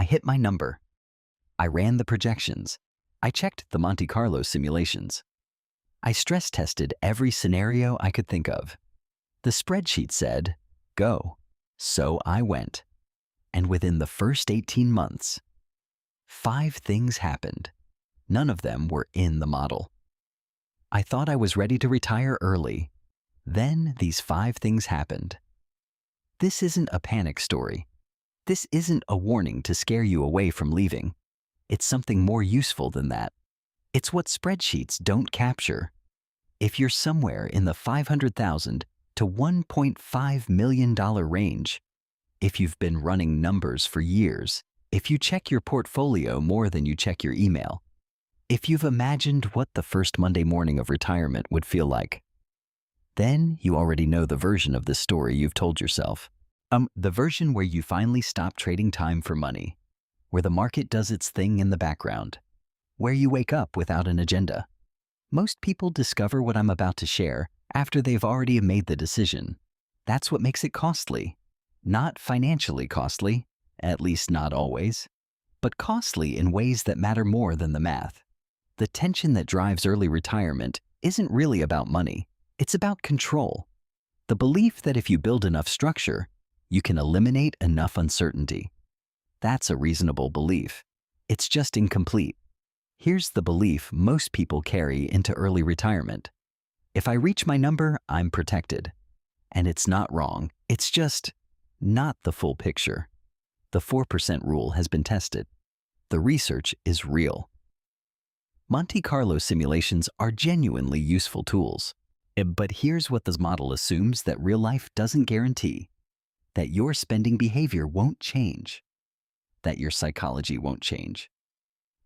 I hit my number. I ran the projections. I checked the Monte Carlo simulations. I stress tested every scenario I could think of. The spreadsheet said, go. So I went. And within the first 18 months, 5 things happened. None of them were in the model. I thought I was ready to retire early. Then these 5 things happened. This isn't a panic story. This isn't a warning to scare you away from leaving. It's something more useful than that. It's what spreadsheets don't capture. If you're somewhere in the $500,000 to $1.5 million range, if you've been running numbers for years, if you check your portfolio more than you check your email, if you've imagined what the first Monday morning of retirement would feel like, then you already know the version of this story you've told yourself. The version where you finally stop trading time for money, where the market does its thing in the background, where you wake up without an agenda. Most people discover what I'm about to share after they've already made the decision. That's what makes it costly. Not financially costly, at least not always, but costly in ways that matter more than the math. The tension that drives early retirement isn't really about money. It's about control. The belief that if you build enough structure, you can eliminate enough uncertainty. That's a reasonable belief. It's just incomplete. Here's the belief most people carry into early retirement. If I reach my number, I'm protected. And it's not wrong. It's just not the full picture. The 4% rule has been tested. The research is real. Monte Carlo simulations are genuinely useful tools. But here's what this model assumes that real life doesn't guarantee: that your spending behavior won't change, that your psychology won't change,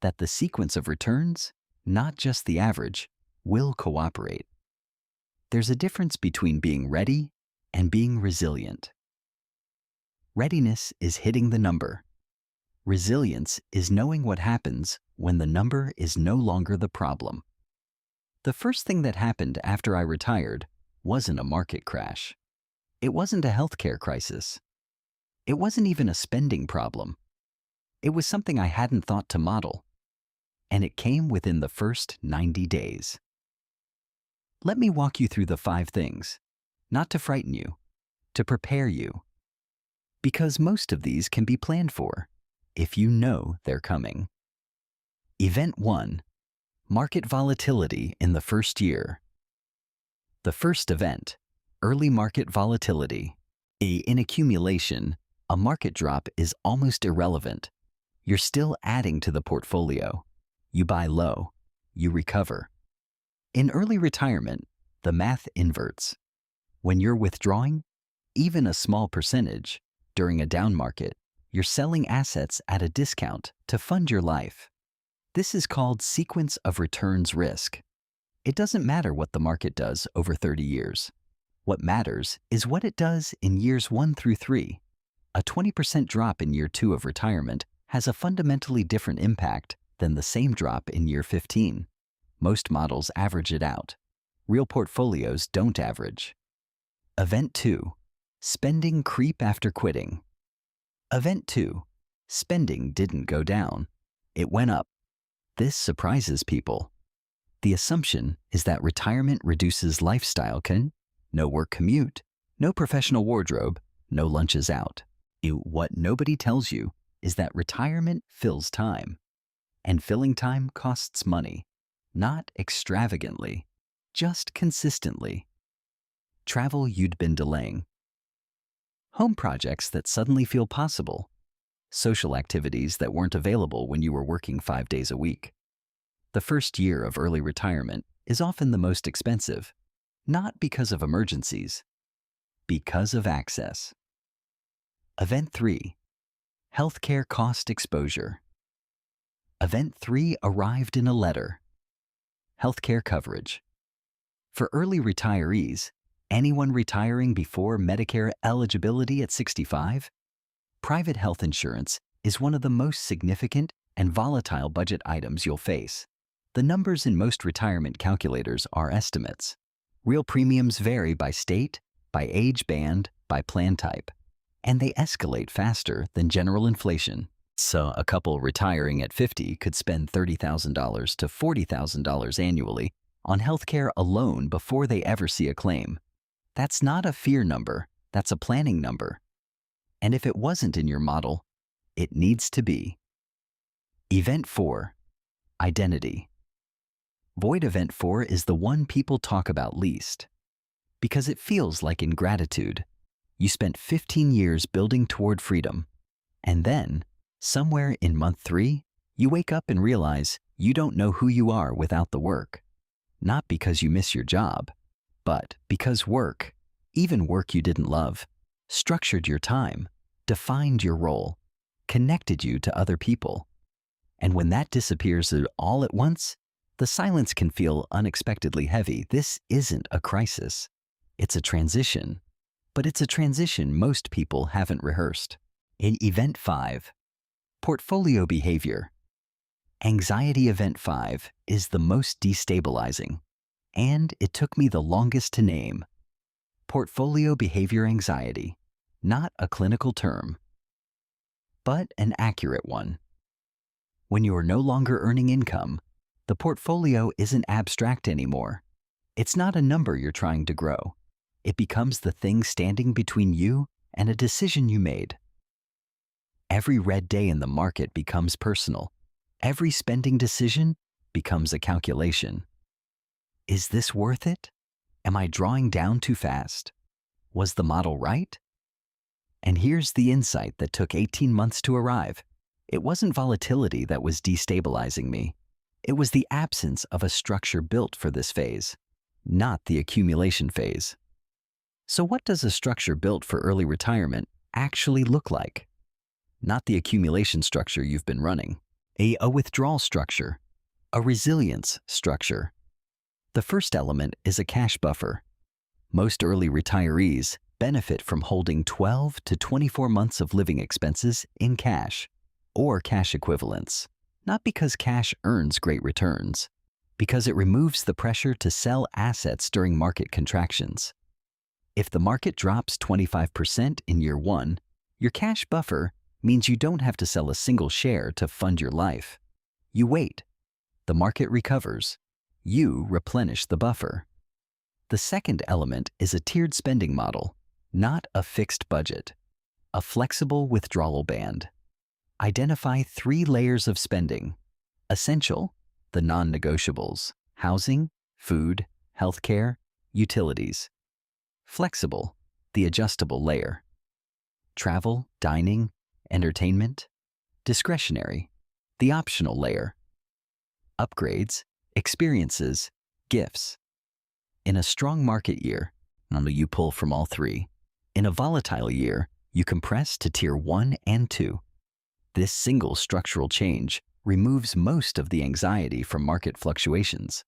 that the sequence of returns, not just the average, will cooperate. There's a difference between being ready and being resilient. Readiness is hitting the number. Resilience is knowing what happens when the number is no longer the problem. The first thing that happened after I retired wasn't a market crash. It wasn't a healthcare crisis. It wasn't even a spending problem. It was something I hadn't thought to model. And it came within the first 90 days. Let me walk you through the 5 things, not to frighten you, to prepare you. Because most of these can be planned for, if you know they're coming. Event 1. Market volatility in the first year. The first event, early market volatility. In accumulation, a market drop is almost irrelevant. You're still adding to the portfolio. You buy low, you recover. In early retirement, the math inverts. When you're withdrawing, even a small percentage, during a down market, you're selling assets at a discount to fund your life. This is called sequence of returns risk. It doesn't matter what the market does over 30 years. What matters is what it does in years 1 through 3. A 20% drop in year 2 of retirement has a fundamentally different impact than the same drop in year 15. Most models average it out. Real portfolios don't average. Event 2. Spending creep after quitting. Event 2. Spending didn't go down. It went up. This surprises people. The assumption is that retirement reduces lifestyle no work commute, no professional wardrobe, no lunches out. What nobody tells you is that retirement fills time. And filling time costs money. Not extravagantly, just consistently. Travel you'd been delaying. Home projects that suddenly feel possible. Social activities that weren't available when you were working 5 days a week. The first year of early retirement is often the most expensive, not because of emergencies, because of access. Event 3. Healthcare cost exposure. Event 3 arrived in a letter. Healthcare coverage. For early retirees, anyone retiring before Medicare eligibility at 65, private health insurance is one of the most significant and volatile budget items you'll face. The numbers in most retirement calculators are estimates. Real premiums vary by state, by age band, by plan type, and they escalate faster than general inflation. So a couple retiring at 50 could spend $30,000 to $40,000 annually on healthcare alone before they ever see a claim. That's not a fear number, that's a planning number. And if it wasn't in your model, it needs to be. Event 4, identity. Void event 4 is the one people talk about least. Because it feels like ingratitude. You spent 15 years building toward freedom, and then, somewhere in month 3, you wake up and realize you don't know who you are without the work. Not because you miss your job, but because work, even work you didn't love, structured your time, defined your role, connected you to other people. And when that disappears all at once, the silence can feel unexpectedly heavy. This isn't a crisis. It's a transition. But it's a transition most people haven't rehearsed. In Event 5, portfolio behavior. Anxiety Event 5 is the most destabilizing, and it took me the longest to name. Portfolio behavior anxiety, not a clinical term, but an accurate one. When you are no longer earning income, the portfolio isn't abstract anymore. It's not a number you're trying to grow. It becomes the thing standing between you and a decision you made. Every red day in the market becomes personal. Every spending decision becomes a calculation. Is this worth it? Am I drawing down too fast? Was the model right? And here's the insight that took 18 months to arrive. It wasn't volatility that was destabilizing me. It was the absence of a structure built for this phase, not the accumulation phase. So what does a structure built for early retirement actually look like? Not the accumulation structure you've been running. A withdrawal structure, a resilience structure. The first element is a cash buffer. Most early retirees benefit from holding 12 to 24 months of living expenses in cash or cash equivalents, not because cash earns great returns, because it removes the pressure to sell assets during market contractions. If the market drops 25% in year 1, your cash buffer means you don't have to sell a single share to fund your life. You wait. The market recovers. You replenish the buffer. The second element is a tiered spending model, not a fixed budget. A flexible withdrawal band. Identify 3 layers of spending. Essential, the non-negotiables, housing, food, healthcare, utilities. Flexible, the adjustable layer. Travel, dining, entertainment. Discretionary, the optional layer. Upgrades, experiences, gifts. In a strong market year, you pull from all 3. In a volatile year, you compress to tier 1 and 2. This single structural change removes most of the anxiety from market fluctuations.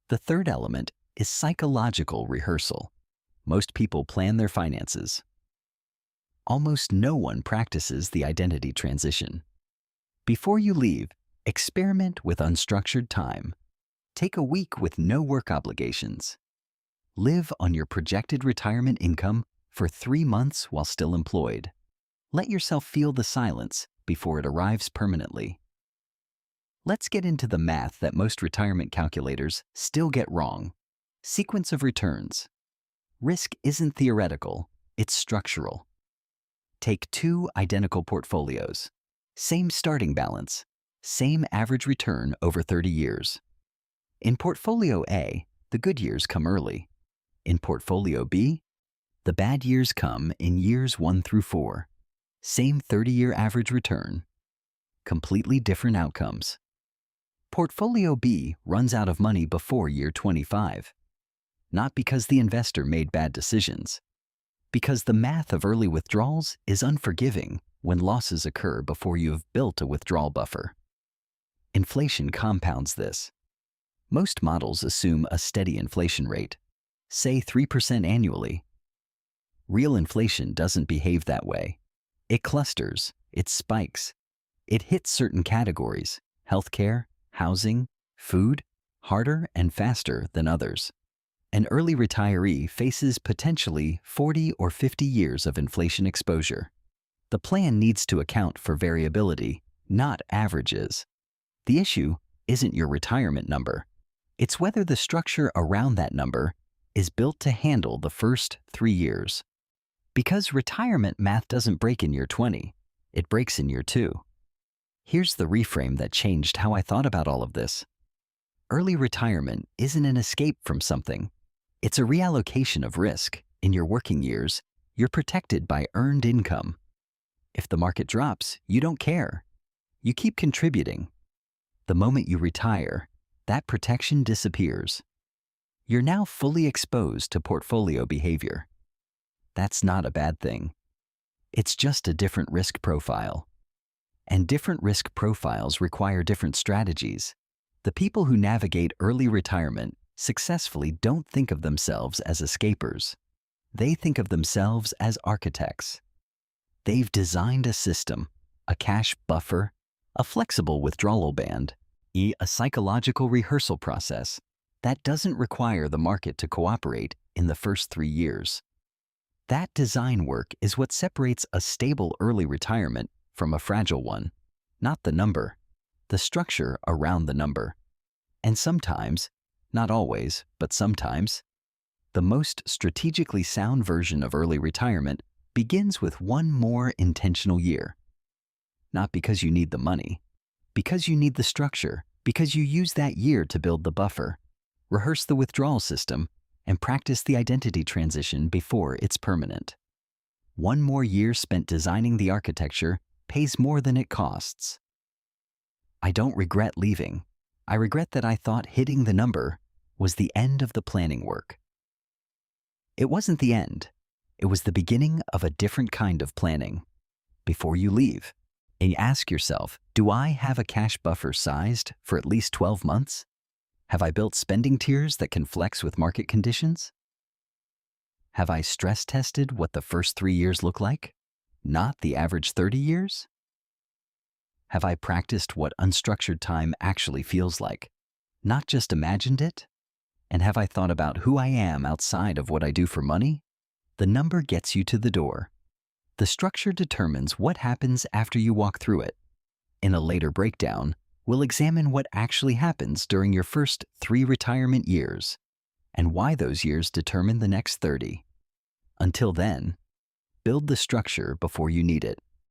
The third element is psychological rehearsal. Most people plan their finances. Almost no one practices the identity transition. Before you leave, experiment with unstructured time. Take a week with no work obligations. Live on your projected retirement income for 3 months while still employed. Let yourself feel the silence before it arrives permanently. Let's get into the math that most retirement calculators still get wrong. Sequence of returns. Risk isn't theoretical, it's structural. Take 2 identical portfolios. Same starting balance, same average return over 30 years. In Portfolio A, the good years come early. In Portfolio B, the bad years come in years 1 through 4. Same 30-year average return. Completely different outcomes. Portfolio B runs out of money before year 25. Not because the investor made bad decisions. Because the math of early withdrawals is unforgiving when losses occur before you have built a withdrawal buffer. Inflation compounds this. Most models assume a steady inflation rate, say 3% annually. Real inflation doesn't behave that way. It clusters, it spikes. It hits certain categories, healthcare, housing, food, harder and faster than others. An early retiree faces potentially 40 or 50 years of inflation exposure. The plan needs to account for variability, not averages. The issue isn't your retirement number. It's whether the structure around that number is built to handle the first 3 years. Because retirement math doesn't break in year 20, it breaks in year 2. Here's the reframe that changed how I thought about all of this. Early retirement isn't an escape from something. It's a reallocation of risk. In your working years, you're protected by earned income. If the market drops, you don't care. You keep contributing. The moment you retire, that protection disappears. You're now fully exposed to portfolio behavior. That's not a bad thing. It's just a different risk profile. And different risk profiles require different strategies. The people who navigate early retirement successfully don't think of themselves as escapers. They think of themselves as architects. They've designed a system, a cash buffer, a flexible withdrawal band, a psychological rehearsal process that doesn't require the market to cooperate in the first 3 years. That design work is what separates a stable early retirement from a fragile one, not the number, the structure around the number. And sometimes, not always, but sometimes, the most strategically sound version of early retirement begins with one more intentional year. Not because you need the money, because you need the structure, because you use that year to build the buffer, rehearse the withdrawal system, and practice the identity transition before it's permanent. One more year spent designing the architecture pays more than it costs. I don't regret leaving. I regret that I thought hitting the number was the end of the planning work. It wasn't the end. It was the beginning of a different kind of planning. Before you leave, and you ask yourself, do I have a cash buffer sized for at least 12 months? Have I built spending tiers that can flex with market conditions? Have I stress tested what the first 3 years look like, not the average 30 years? Have I practiced what unstructured time actually feels like, not just imagined it? And have I thought about who I am outside of what I do for money? The number gets you to the door. The structure determines what happens after you walk through it. In a later breakdown, we'll examine what actually happens during your first 3 retirement years and why those years determine the next 30. Until then, build the structure before you need it.